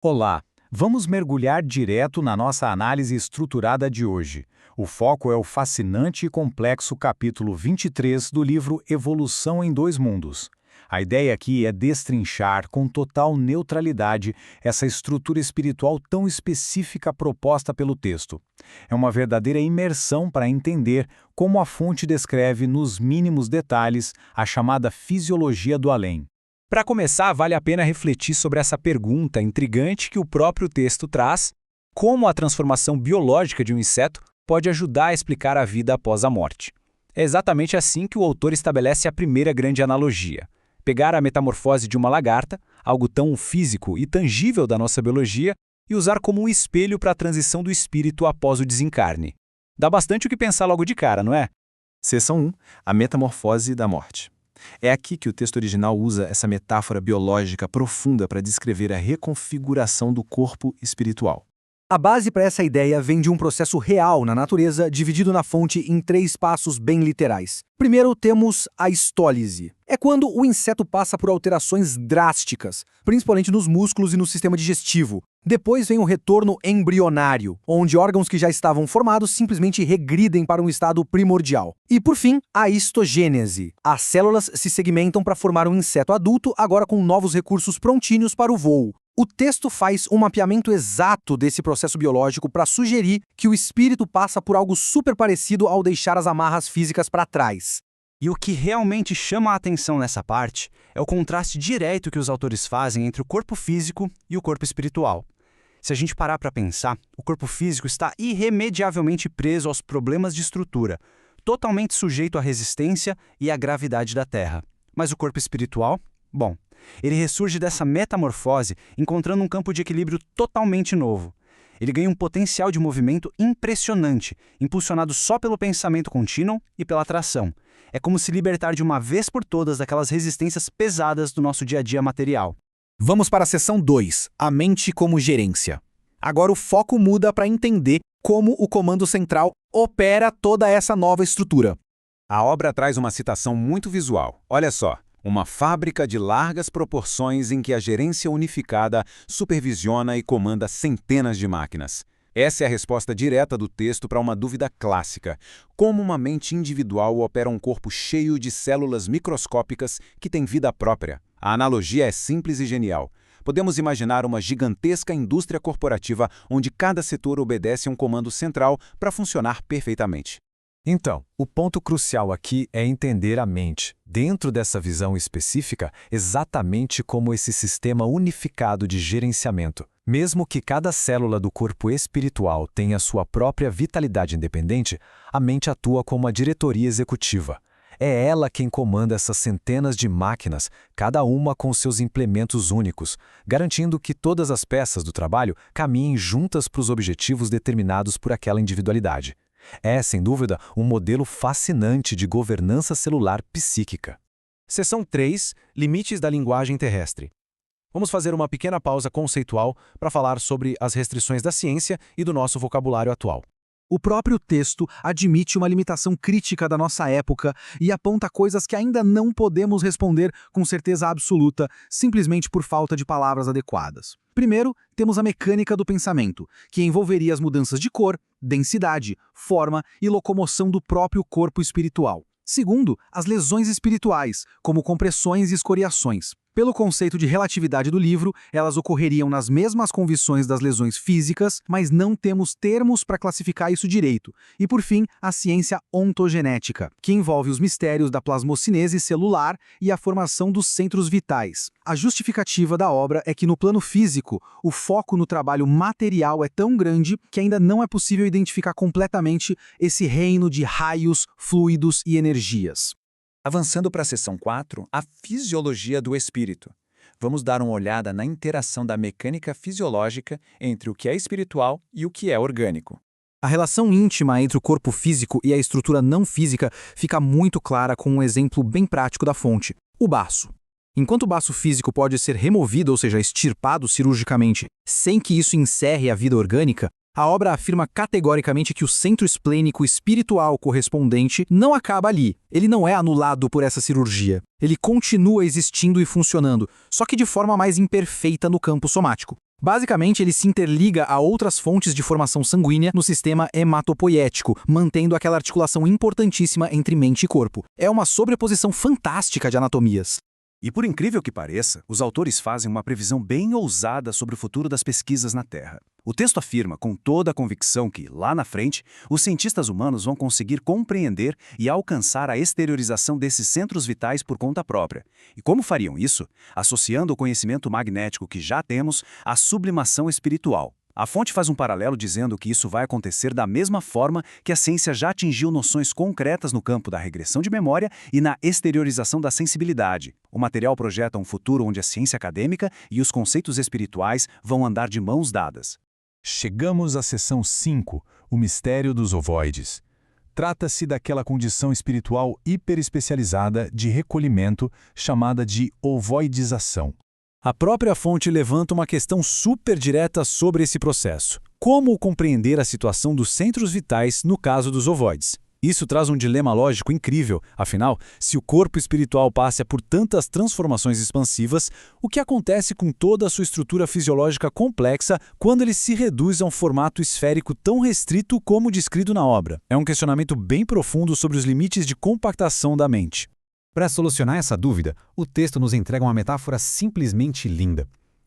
Olá, vamos mergulhar direto na nossa análise estruturada de hoje. O foco é o fascinante e complexo capítulo 23 do livro Evolução em Dois Mundos. A ideia aqui é destrinchar com total neutralidade essa estrutura espiritual tão específica proposta pelo texto. É uma verdadeira imersão para entender como a fonte descreve nos mínimos detalhes a chamada fisiologia do além. Para começar, vale a pena refletir sobre essa pergunta intrigante que o próprio texto traz: como a transformação biológica de um inseto pode ajudar a explicar a vida após a morte. É exatamente assim que o autor estabelece a primeira grande analogia: pegar a metamorfose de uma lagarta, algo tão físico e tangível da nossa biologia, e usar como um espelho para a transição do espírito após o desencarne. Dá bastante o que pensar logo de cara, não é? Seção 1. A metamorfose da morte. É aqui que o texto original usa essa metáfora biológica profunda para descrever a reconfiguração do corpo espiritual. A base para essa ideia vem de um processo real na natureza, dividido na fonte em 3 passos bem literais. Primeiro, temos a histólise. É quando o inseto passa por alterações drásticas, principalmente nos músculos e no sistema digestivo. Depois vem o retorno embrionário, onde órgãos que já estavam formados simplesmente regridem para um estado primordial. E, por fim, a histogênese. As células se segmentam para formar um inseto adulto, agora com novos recursos prontíneos para o voo. O texto faz um mapeamento exato desse processo biológico para sugerir que o espírito passa por algo super parecido ao deixar as amarras físicas para trás. E o que realmente chama a atenção nessa parte é o contraste direto que os autores fazem entre o corpo físico e o corpo espiritual. Se a gente parar para pensar, o corpo físico está irremediavelmente preso aos problemas de estrutura, totalmente sujeito à resistência e à gravidade da Terra. Mas o corpo espiritual? Bom, ele ressurge dessa metamorfose encontrando um campo de equilíbrio totalmente novo. Ele ganha um potencial de movimento impressionante, impulsionado só pelo pensamento contínuo e pela atração. É como se libertar de uma vez por todas daquelas resistências pesadas do nosso dia a dia material. Vamos para a seção 2, a mente como gerência. Agora o foco muda para entender como o comando central opera toda essa nova estrutura. A obra traz uma citação muito visual. Olha só. Uma fábrica de largas proporções em que a gerência unificada supervisiona e comanda centenas de máquinas. Essa é a resposta direta do texto para uma dúvida clássica: como uma mente individual opera um corpo cheio de células microscópicas que têm vida própria? A analogia é simples e genial. Podemos imaginar uma gigantesca indústria corporativa onde cada setor obedece a um comando central para funcionar perfeitamente. Então, o ponto crucial aqui é entender a mente, dentro dessa visão específica, exatamente como esse sistema unificado de gerenciamento. Mesmo que cada célula do corpo espiritual tenha sua própria vitalidade independente, a mente atua como a diretoria executiva. É ela quem comanda essas centenas de máquinas, cada uma com seus implementos únicos, garantindo que todas as peças do trabalho caminhem juntas para os objetivos determinados por aquela individualidade. É, sem dúvida, um modelo fascinante de governança celular psíquica. Seção 3. Limites da linguagem terrestre. Vamos fazer uma pequena pausa conceitual para falar sobre as restrições da ciência e do nosso vocabulário atual. O próprio texto admite uma limitação crítica da nossa época e aponta coisas que ainda não podemos responder com certeza absoluta, simplesmente por falta de palavras adequadas. Primeiro, temos a mecânica do pensamento, que envolveria as mudanças de cor, densidade, forma e locomoção do próprio corpo espiritual. Segundo, as lesões espirituais, como compressões e escoriações. Pelo conceito de relatividade do livro, elas ocorreriam nas mesmas condições das lesões físicas, mas não temos termos para classificar isso direito. E por fim, a ciência ontogenética, que envolve os mistérios da plasmocinese celular e a formação dos centros vitais. A justificativa da obra é que no plano físico, o foco no trabalho material é tão grande que ainda não é possível identificar completamente esse reino de raios, fluidos e energias. Avançando para a seção 4, a fisiologia do espírito. Vamos dar uma olhada na interação da mecânica fisiológica entre o que é espiritual e o que é orgânico. A relação íntima entre o corpo físico e a estrutura não física fica muito clara com um exemplo bem prático da fonte: o baço. Enquanto o baço físico pode ser removido, ou seja, extirpado cirurgicamente, sem que isso encerre a vida orgânica, a obra afirma categoricamente que o centro esplênico espiritual correspondente não acaba ali. Ele não é anulado por essa cirurgia. Ele continua existindo e funcionando, só que de forma mais imperfeita no campo somático. Basicamente, ele se interliga a outras fontes de formação sanguínea no sistema hematopoiético, mantendo aquela articulação importantíssima entre mente e corpo. É uma sobreposição fantástica de anatomias. E por incrível que pareça, os autores fazem uma previsão bem ousada sobre o futuro das pesquisas na Terra. O texto afirma com toda a convicção que, lá na frente, os cientistas humanos vão conseguir compreender e alcançar a exteriorização desses centros vitais por conta própria. E como fariam isso? Associando o conhecimento magnético que já temos à sublimação espiritual. A fonte faz um paralelo dizendo que isso vai acontecer da mesma forma que a ciência já atingiu noções concretas no campo da regressão de memória e na exteriorização da sensibilidade. O material projeta um futuro onde a ciência acadêmica e os conceitos espirituais vão andar de mãos dadas. Chegamos à seção 5, o mistério dos ovoides. Trata-se daquela condição espiritual hiperespecializada de recolhimento chamada de ovoidização. A própria fonte levanta uma questão super direta sobre esse processo. Como compreender a situação dos centros vitais no caso dos ovoides? Isso traz um dilema lógico incrível. Afinal, se o corpo espiritual passa por tantas transformações expansivas, o que acontece com toda a sua estrutura fisiológica complexa quando ele se reduz a um formato esférico tão restrito como descrito na obra? É um questionamento bem profundo sobre os limites de compactação da mente. Para solucionar essa dúvida, o texto nos entrega uma metáfora simplesmente linda.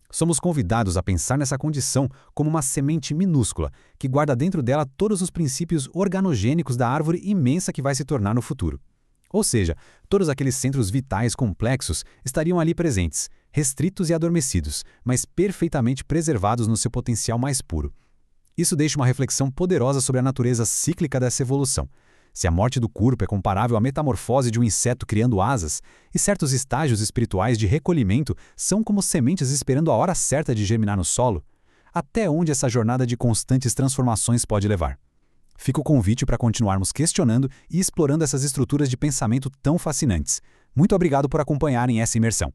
Somos convidados a pensar nessa condição como uma semente minúscula, que guarda dentro dela todos os princípios organogênicos da árvore imensa que vai se tornar no futuro. Ou seja, todos aqueles centros vitais complexos estariam ali presentes, restritos e adormecidos, mas perfeitamente preservados no seu potencial mais puro. Isso deixa uma reflexão poderosa sobre a natureza cíclica dessa evolução. Se a morte do corpo é comparável à metamorfose de um inseto criando asas, e certos estágios espirituais de recolhimento são como sementes esperando a hora certa de germinar no solo, até onde essa jornada de constantes transformações pode levar? Fica o convite para continuarmos questionando e explorando essas estruturas de pensamento tão fascinantes. Muito obrigado por acompanharem essa imersão.